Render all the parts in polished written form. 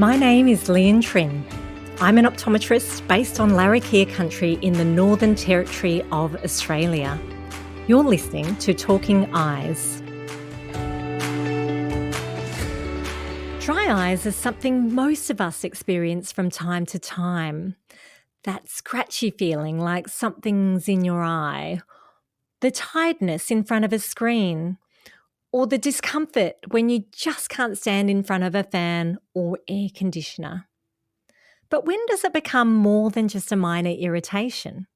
My name is Lien. I'm an optometrist based on Larrakia country in the Northern Territory of Australia. You're listening to Talking Eyes. Dry eyes is something most of us experience from time to time. That scratchy feeling like something's in your eye, the tiredness in front of a screen, or the discomfort when you just can't stand in front of a fan or air conditioner. But when does it become more than just a minor irritation?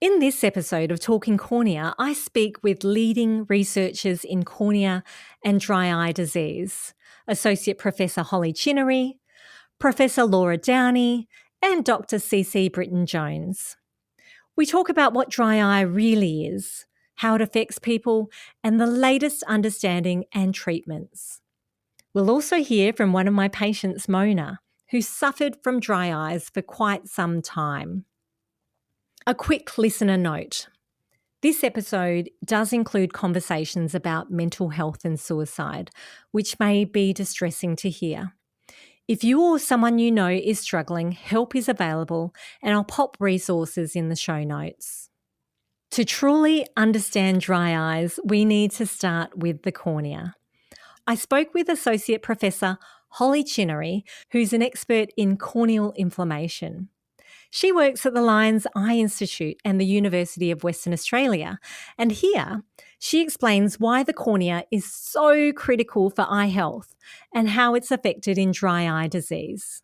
In this episode of Talking Cornea, I speak with leading researchers in cornea and dry eye disease, Associate Professor Holly Chinnery, Professor Laura Downie, and Dr. CeeCee Britten-Jones. We talk about what dry eye really is, how it affects people, and the latest understanding and treatments. We'll also hear from one of my patients, Mona, who suffered from dry eyes for quite some time. A quick listener note. This episode does include conversations about mental health and suicide, which may be distressing to hear. If you or someone you know is struggling, help is available, and I'll pop resources in the show notes. To truly understand dry eyes, we need to start with the cornea. I spoke with Associate Professor Holly Chinnery, who's an expert in corneal inflammation. She works at the Lions Eye Institute and the University of Western Australia, and here she explains why the cornea is so critical for eye health and how it's affected in dry eye disease.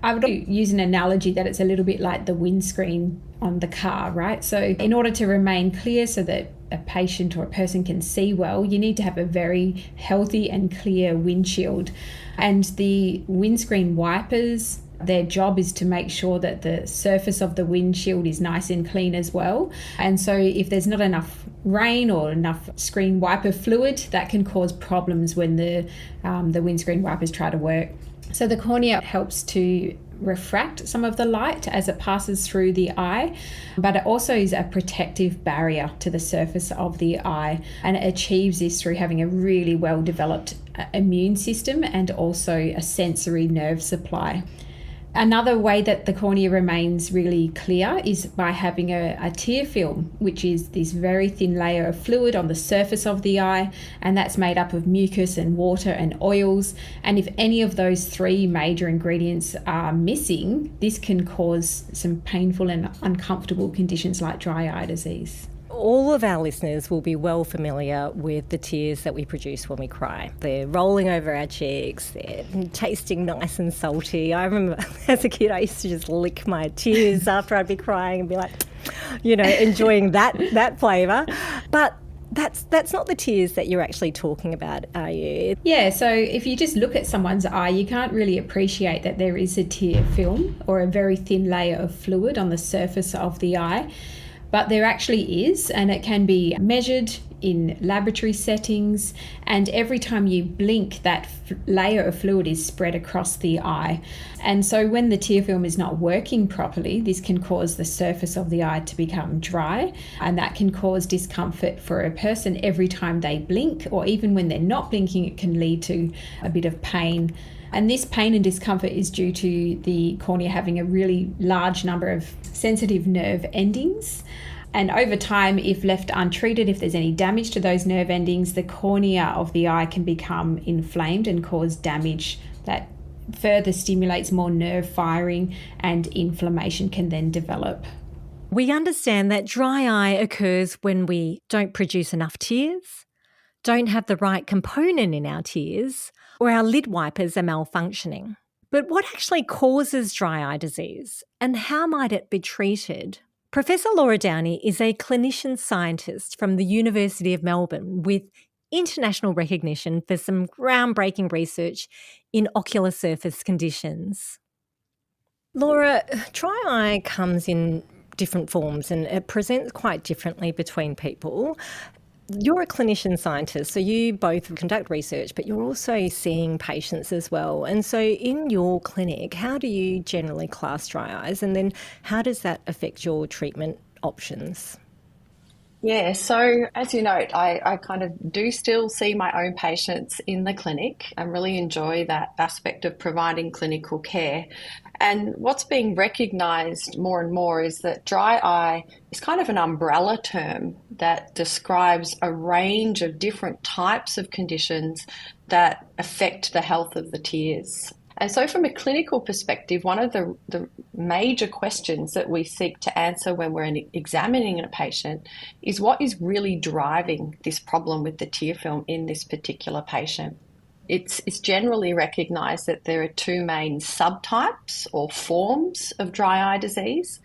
I would use an analogy that it's a little bit like the windscreen on the car, right? So in order to remain clear so that a patient or a person can see well, you need to have a very healthy and clear windshield. And the windscreen wipers, their job is to make sure that the surface of the windshield is nice and clean as well. And so if there's not enough rain or enough screen wiper fluid, that can cause problems when the windscreen wipers try to work. So the cornea helps to refract some of the light as it passes through the eye, but it also is a protective barrier to the surface of the eye, and it achieves this through having a really well-developed immune system and also a sensory nerve supply. Another way that the cornea remains really clear is by having a tear film, which is this very thin layer of fluid on the surface of the eye, and that's made up of mucus and water and oils. And if any of those three major ingredients are missing, this can cause some painful and uncomfortable conditions like dry eye disease. All of our listeners will be well familiar with the tears that we produce when we cry. They're rolling over our cheeks, they're tasting nice and salty. I remember as a kid I used to just lick my tears after I'd be crying and be like, enjoying that flavour. But that's not the tears that you're actually talking about, are you? Yeah, so if you just look at someone's eye, you can't really appreciate that there is a tear film or a very thin layer of fluid on the surface of the eye. But there actually is, and it can be measured in laboratory settings, and every time you blink, that layer of fluid is spread across the eye. And so when the tear film is not working properly, this can cause the surface of the eye to become dry, and that can cause discomfort for a person every time they blink, or even when they're not blinking, it can lead to a bit of pain. And this pain and discomfort is due to the cornea having a really large number of sensitive nerve endings. And over time, if left untreated, if there's any damage to those nerve endings, the cornea of the eye can become inflamed and cause damage that further stimulates more nerve firing, and inflammation can then develop. We understand that dry eye occurs when we don't produce enough tears, don't have the right component in our tears, or our lid wipers are malfunctioning. But what actually causes dry eye disease, and how might it be treated? Professor Laura Downie is a clinician-scientist from the University of Melbourne with international recognition for some groundbreaking research in ocular surface conditions. Laura, dry eye comes in different forms and it presents quite differently between people. You're a clinician-scientist, so you both conduct research, but you're also seeing patients as well. And so in your clinic, how do you generally class dry eyes? And then how does that affect your treatment options? Yeah, so as you note, I kind of do still see my own patients in the clinic and really enjoy that aspect of providing clinical care. And what's being recognised more and more is that dry eye is kind of an umbrella term that describes a range of different types of conditions that affect the health of the tears. And so, from a clinical perspective, one of the major questions that we seek to answer when we're examining a patient is what is really driving this problem with the tear film in this particular patient. It's generally recognised that there are two main subtypes or forms of dry eye disease.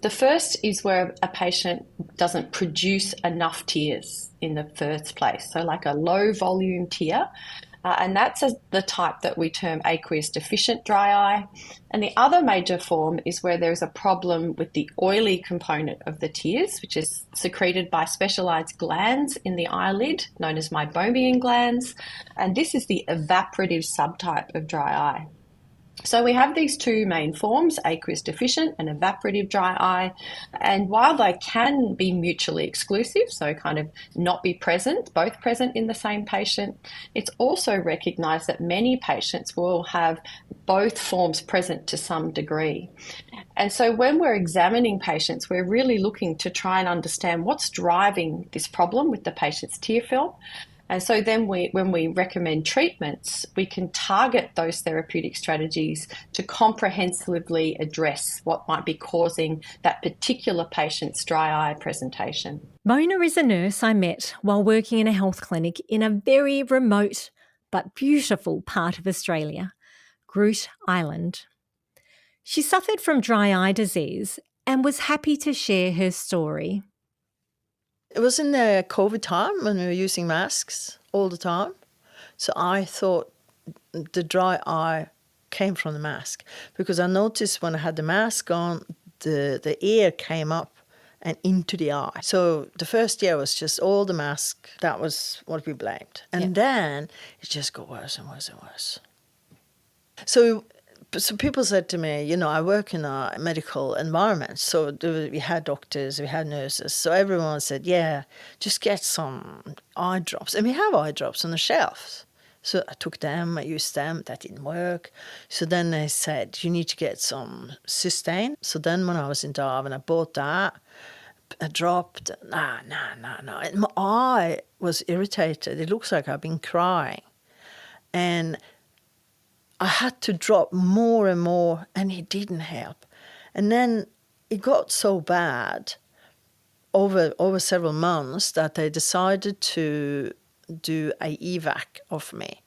The first is where a patient doesn't produce enough tears in the first place, so like a low volume tear. And that's the type that we term aqueous deficient dry eye. And the other major form is where there's a problem with the oily component of the tears, which is secreted by specialized glands in the eyelid, known as meibomian glands. And this is the evaporative subtype of dry eye. So we have these two main forms, aqueous deficient and evaporative dry eye. And while they can be mutually exclusive, so kind of not be present, both present in the same patient, it's also recognised that many patients will have both forms present to some degree. And so when we're examining patients, we're really looking to try and understand what's driving this problem with the patient's tear film. And so then when we recommend treatments, we can target those therapeutic strategies to comprehensively address what might be causing that particular patient's dry eye presentation. Mona is a nurse I met while working in a health clinic in a very remote but beautiful part of Australia, Groote Island. She suffered from dry eye disease and was happy to share her story. It was in the COVID time when we were using masks all the time. So I thought the dry eye came from the mask because I noticed when I had the mask on, the ear came up and into the eye. So the first year was just all the mask. That was what we blamed. And then it just got worse and worse and worse. So people said to me, you know, I work in a medical environment, so we had doctors, we had nurses, so everyone said, yeah, just get some eye drops. And we have eye drops on the shelves. So I took them, I used them, that didn't work. So then they said, you need to get some Systane. So then when I was in Darwin, I bought that, I dropped, no. And my eye was irritated. It looks like I've been crying. And I had to drop more and more, and it didn't help. And then it got so bad over several months that they decided to do a evac of me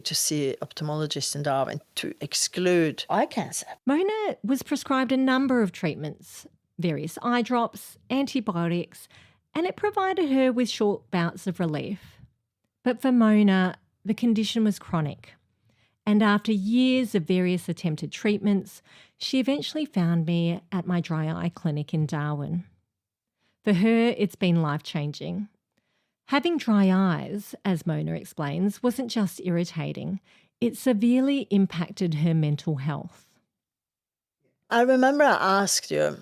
to see an ophthalmologist in Darwin to exclude eye cancer. Mona was prescribed a number of treatments, various eye drops, antibiotics, and it provided her with short bouts of relief. But for Mona, the condition was chronic. And after years of various attempted treatments, she eventually found me at my dry eye clinic in Darwin. For her, it's been life-changing. Having dry eyes, as Mona explains, wasn't just irritating. It severely impacted her mental health. I remember I asked you,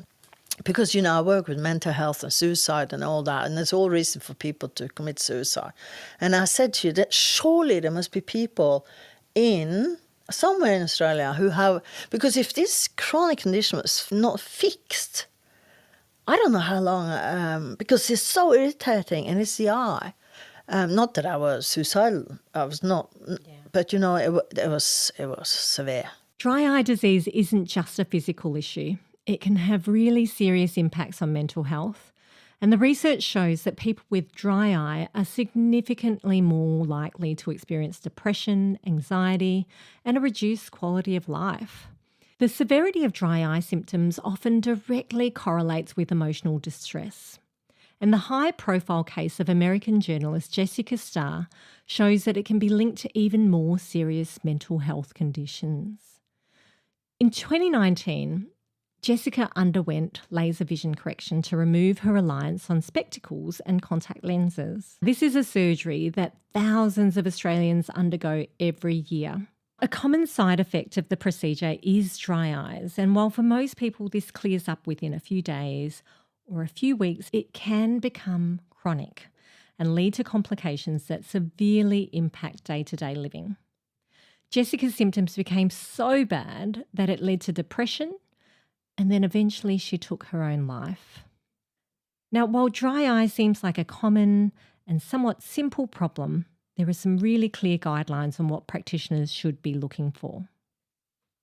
because, you know, I work with mental health and suicide and all that, and there's all reason for people to commit suicide. And I said to you that surely there must be people somewhere in Australia who have, because if this chronic condition was not fixed, I don't know how long, because it's so irritating and it's the eye. Not that I was suicidal, I was not, but you know, it was severe. Dry eye disease isn't just a physical issue. It can have really serious impacts on mental health. And the research shows that people with dry eye are significantly more likely to experience depression, anxiety, and a reduced quality of life. The severity of dry eye symptoms often directly correlates with emotional distress. And the high-profile case of American journalist Jessica Starr shows that it can be linked to even more serious mental health conditions. In 2019, Jessica underwent laser vision correction to remove her reliance on spectacles and contact lenses. This is a surgery that thousands of Australians undergo every year. A common side effect of the procedure is dry eyes, and while for most people this clears up within a few days, or a few weeks, it can become chronic and lead to complications that severely impact day-to-day living. Jessica's symptoms became so bad that it led to depression, and then eventually she took her own life. Now, while dry eye seems like a common and somewhat simple problem, there are some really clear guidelines on what practitioners should be looking for.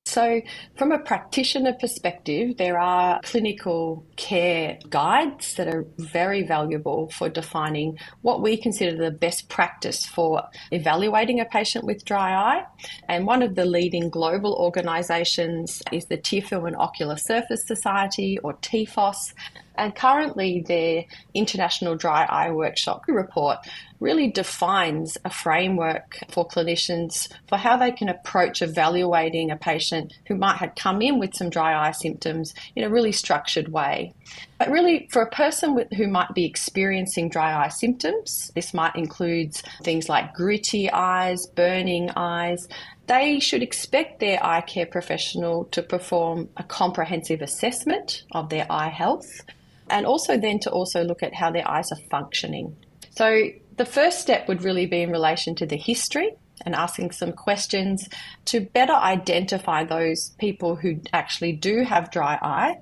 So from a practitioner perspective, there are clinical care guides that are very valuable for defining what we consider the best practice for evaluating a patient with dry eye. And one of the leading global organisations is the Tear Film and Ocular Surface Society, or TFOS. And currently their International Dry Eye Workshop report really defines a framework for clinicians for how they can approach evaluating a patient who might have come in with some dry eye symptoms in a really structured way. But really, for a person who might be experiencing dry eye symptoms, this might include things like gritty eyes, burning eyes. They should expect their eye care professional to perform a comprehensive assessment of their eye health, and also then to also look at how their eyes are functioning. So the first step would really be in relation to the history and asking some questions to better identify those people who actually do have dry eye,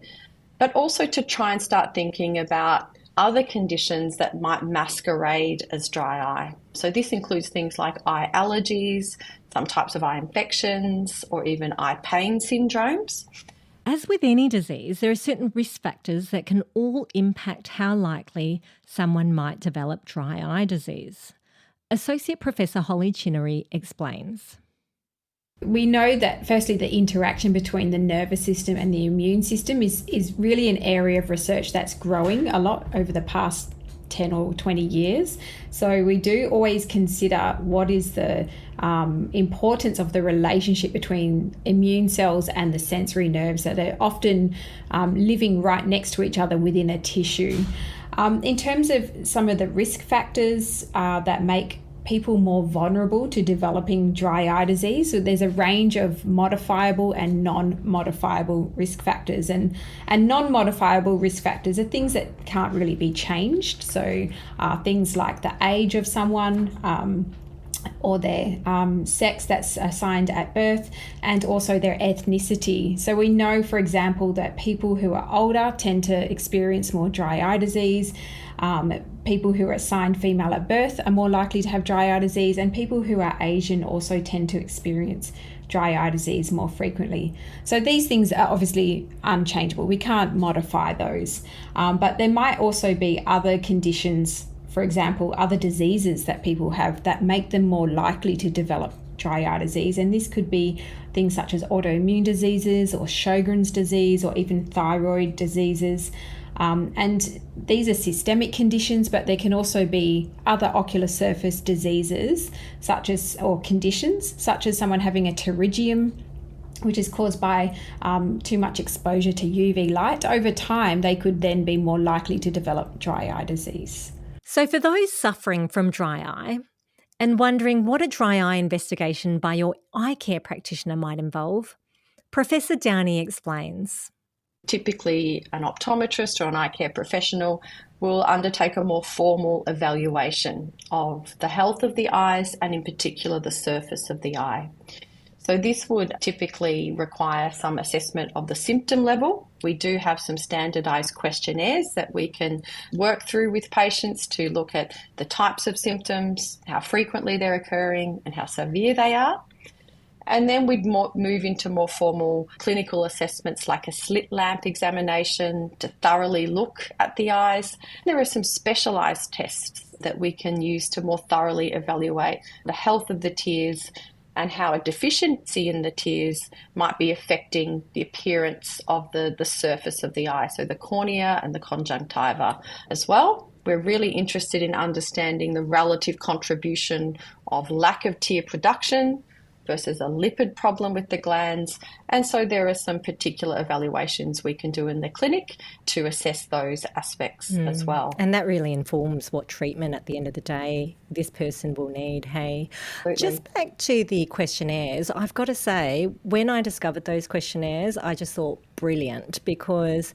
but also to try and start thinking about other conditions that might masquerade as dry eye. So this includes things like eye allergies, some types of eye infections, or even eye pain syndromes. As with any disease, there are certain risk factors that can all impact how likely someone might develop dry eye disease. Associate Professor Holly Chinnery explains. We know that firstly the interaction between the nervous system and the immune system is really an area of research that's growing a lot over the past 10 or 20 years. So we do always consider what is the importance of the relationship between immune cells and the sensory nerves that are often living right next to each other within a tissue. In terms of some of the risk factors that make people more vulnerable to developing dry eye disease. So there's a range of modifiable and non-modifiable risk factors. And non-modifiable risk factors are things that can't really be changed. So things like the age of someone, or their sex that's assigned at birth, and also their ethnicity. So we know, for example, that people who are older tend to experience more dry eye disease. People who are assigned female at birth are more likely to have dry eye disease, and people who are Asian also tend to experience dry eye disease more frequently. So these things are obviously unchangeable. We can't modify those. But there might also be other conditions, for example, other diseases that people have that make them more likely to develop dry eye disease. And this could be things such as autoimmune diseases or Sjogren's disease or even thyroid diseases. And these are systemic conditions, but there can also be other ocular surface diseases or conditions such as someone having a pterygium, which is caused by too much exposure to UV light. Over time, they could then be more likely to develop dry eye disease. So for those suffering from dry eye and wondering what a dry eye investigation by your eye care practitioner might involve, Professor Downie explains. Typically, an optometrist or an eye care professional will undertake a more formal evaluation of the health of the eyes and in particular the surface of the eye. So this would typically require some assessment of the symptom level. We do have some standardised questionnaires that we can work through with patients to look at the types of symptoms, how frequently they're occurring and how severe they are. And then we'd move into more formal clinical assessments like a slit lamp examination to thoroughly look at the eyes. There are some specialised tests that we can use to more thoroughly evaluate the health of the tears and how a deficiency in the tears might be affecting the appearance of the surface of the eye, so the cornea and the conjunctiva as well. We're really interested in understanding the relative contribution of lack of tear production versus a lipid problem with the glands. And so there are some particular evaluations we can do in the clinic to assess those aspects as well. And that really informs what treatment at the end of the day this person will need, hey? Absolutely. Just back to the questionnaires, I've got to say, when I discovered those questionnaires, I just thought brilliant, because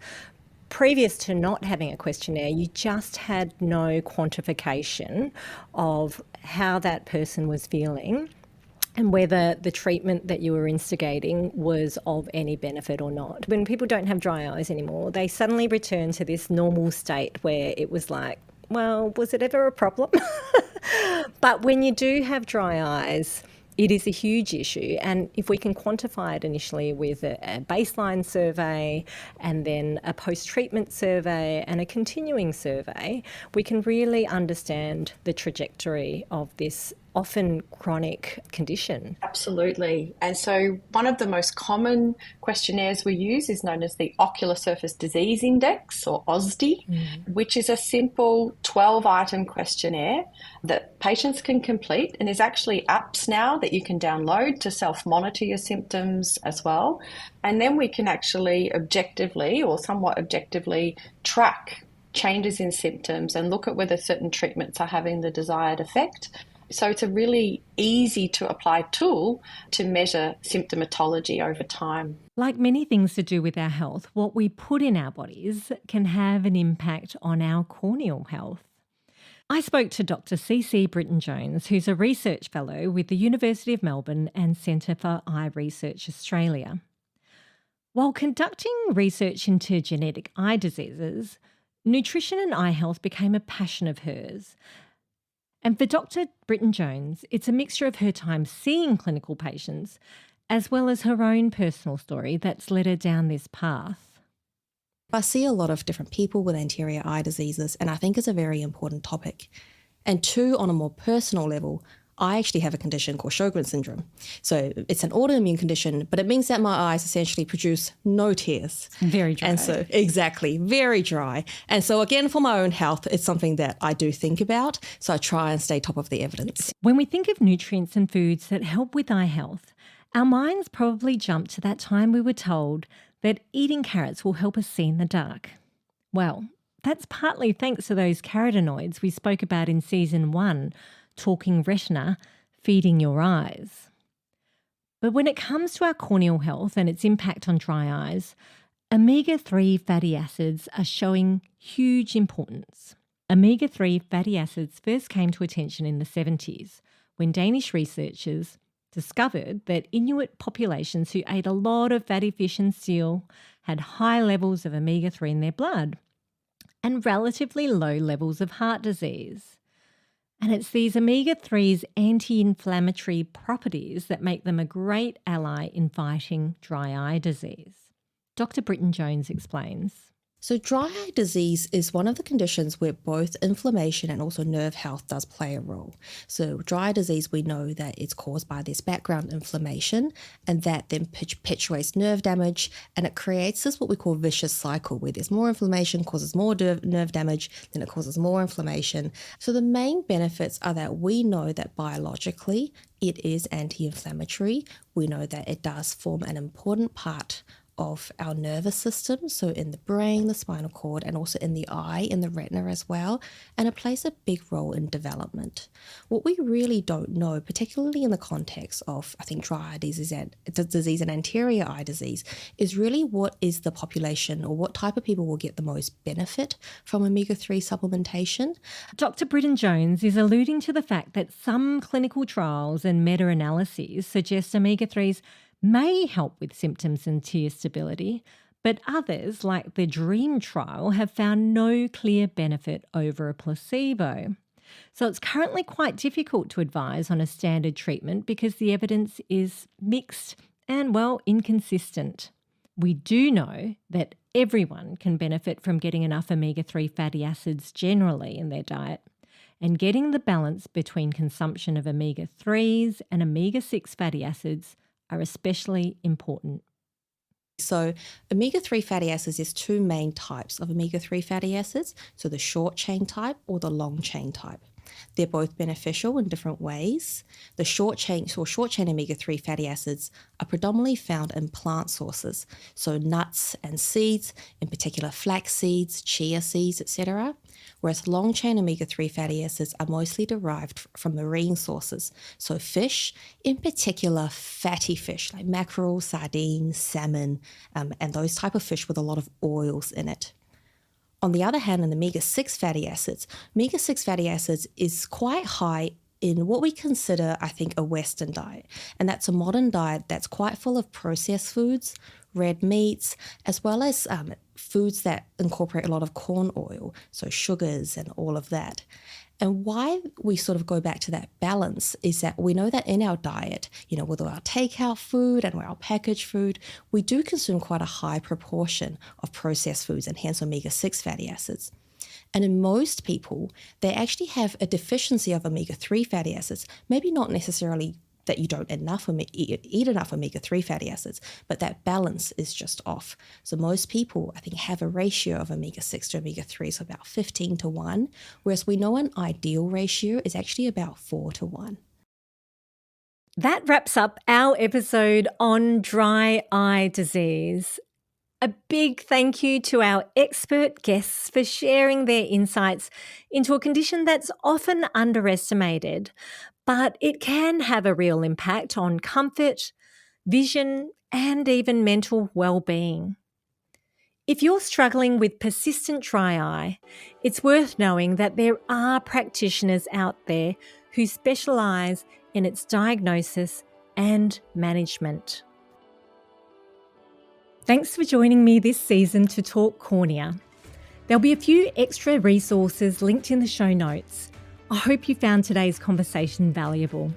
previous to not having a questionnaire, you just had no quantification of how that person was feeling and whether the treatment that you were instigating was of any benefit or not. When people don't have dry eyes anymore, they suddenly return to this normal state where it was like, well, was it ever a problem? But when you do have dry eyes, it is a huge issue. And if we can quantify it initially with a baseline survey and then a post-treatment survey and a continuing survey, we can really understand the trajectory of this often chronic condition. Absolutely. And so one of the most common questionnaires we use is known as the Ocular Surface Disease Index, or OSDI, which is a simple 12-item questionnaire that patients can complete, and there's actually apps now that you can download to self-monitor your symptoms as well. And then we can actually objectively or somewhat objectively track changes in symptoms and look at whether certain treatments are having the desired effect. So it's a really easy to apply tool to measure symptomatology over time. Like many things to do with our health, what we put in our bodies can have an impact on our corneal health. I spoke to Dr. CeeCee Britten-Jones, who's a research fellow with the University of Melbourne and Centre for Eye Research Australia. While conducting research into genetic eye diseases, nutrition and eye health became a passion of hers. And for Dr. Britten-Jones, it's a mixture of her time seeing clinical patients as well as her own personal story that's led her down this path. I see a lot of different people with anterior eye diseases, and I think it's a very important topic. And two, on a more personal level, I actually have a condition called Sjogren's syndrome. So it's an autoimmune condition, but it means that my eyes essentially produce no tears. Very dry. And so, exactly, very dry. And so again, for my own health, it's something that I do think about. So I try and stay top of the evidence. When we think of nutrients and foods that help with eye health, our minds probably jump to that time we were told that eating carrots will help us see in the dark. Well, that's partly thanks to those carotenoids we spoke about in season 1, Talking Retina, Feeding Your Eyes. But when it comes to our corneal health and its impact on dry eyes, omega-3 fatty acids are showing huge importance. Omega-3 fatty acids first came to attention in the 70s when Danish researchers discovered that Inuit populations who ate a lot of fatty fish and seal had high levels of omega-3 in their blood and relatively low levels of heart disease. And it's these omega-3's anti-inflammatory properties that make them a great ally in fighting dry eye disease. Dr. Britten-Jones explains. So dry eye disease is one of the conditions where both inflammation and also nerve health does play a role. So dry eye disease, we know that it's caused by this background inflammation, and that then perpetuates nerve damage, and it creates this what we call vicious cycle where there's more inflammation, causes more nerve damage, then it causes more inflammation. So the main benefits are that we know that biologically it is anti-inflammatory. We know that it does form an important part of our nervous system, so in the brain, the spinal cord, and also in the eye, in the retina as well, and it plays a big role in development. What we really don't know, particularly in the context of, I think, dry eye disease and anterior eye disease, is really what is the population or what type of people will get the most benefit from omega-3 supplementation. Dr. Britten-Jones is alluding to the fact that some clinical trials and meta-analyses suggest omega-3s may help with symptoms and tear stability, but others, like the DREAM trial, have found no clear benefit over a placebo. So it's currently quite difficult to advise on a standard treatment because the evidence is mixed and, well, inconsistent. We do know that everyone can benefit from getting enough omega-3 fatty acids generally in their diet, and getting the balance between consumption of omega-3s and omega-6 fatty acids are especially important. So omega-3 fatty acids, there's two main types of omega-3 fatty acids, so the short chain type or the long chain type. They're both beneficial in different ways. The short chain omega-3 fatty acids are predominantly found in plant sources, so nuts and seeds, in particular flax seeds, chia seeds, etc. Whereas long chain omega-3 fatty acids are mostly derived from marine sources, so fish, in particular fatty fish like mackerel, sardines, salmon, and those type of fish with a lot of oils in it. On the other hand, in omega-6 fatty acids is quite high in what we consider, I think, a Western diet. And that's a modern diet that's quite full of processed foods, red meats, as well as foods that incorporate a lot of corn oil, so sugars and all of that. And why we sort of go back to that balance is that we know that in our diet, with our takeout food and our packaged food, we do consume quite a high proportion of processed foods and hence omega-6 fatty acids. And in most people, they actually have a deficiency of omega-3 fatty acids, maybe not necessarily that you don't eat enough omega-3 fatty acids, but that balance is just off. So most people, I think, have a ratio of omega-6 to omega-3 of about 15 to 1, whereas we know an ideal ratio is actually about 4 to 1. That wraps up our episode on dry eye disease. A big thank you to our expert guests for sharing their insights into a condition that's often underestimated, but it can have a real impact on comfort, vision, and even mental well-being. If you're struggling with persistent dry eye, it's worth knowing that there are practitioners out there who specialise in its diagnosis and management. Thanks for joining me this season to talk cornea. There'll be a few extra resources linked in the show notes. I hope you found today's conversation valuable.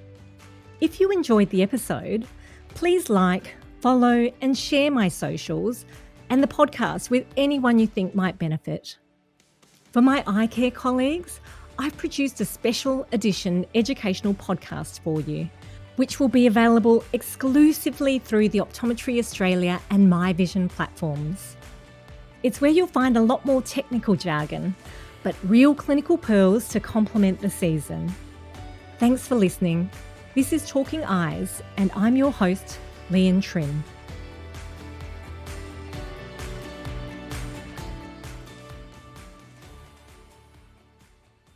If you enjoyed the episode, please like, follow, and share my socials and the podcast with anyone you think might benefit. For my eye care colleagues, I've produced a special edition educational podcast for you, which will be available exclusively through the Optometry Australia and My Vision platforms. It's where you'll find a lot more technical jargon, but real clinical pearls to complement the season. Thanks for listening. This is Talking Eyes, and I'm your host, Lien Trim.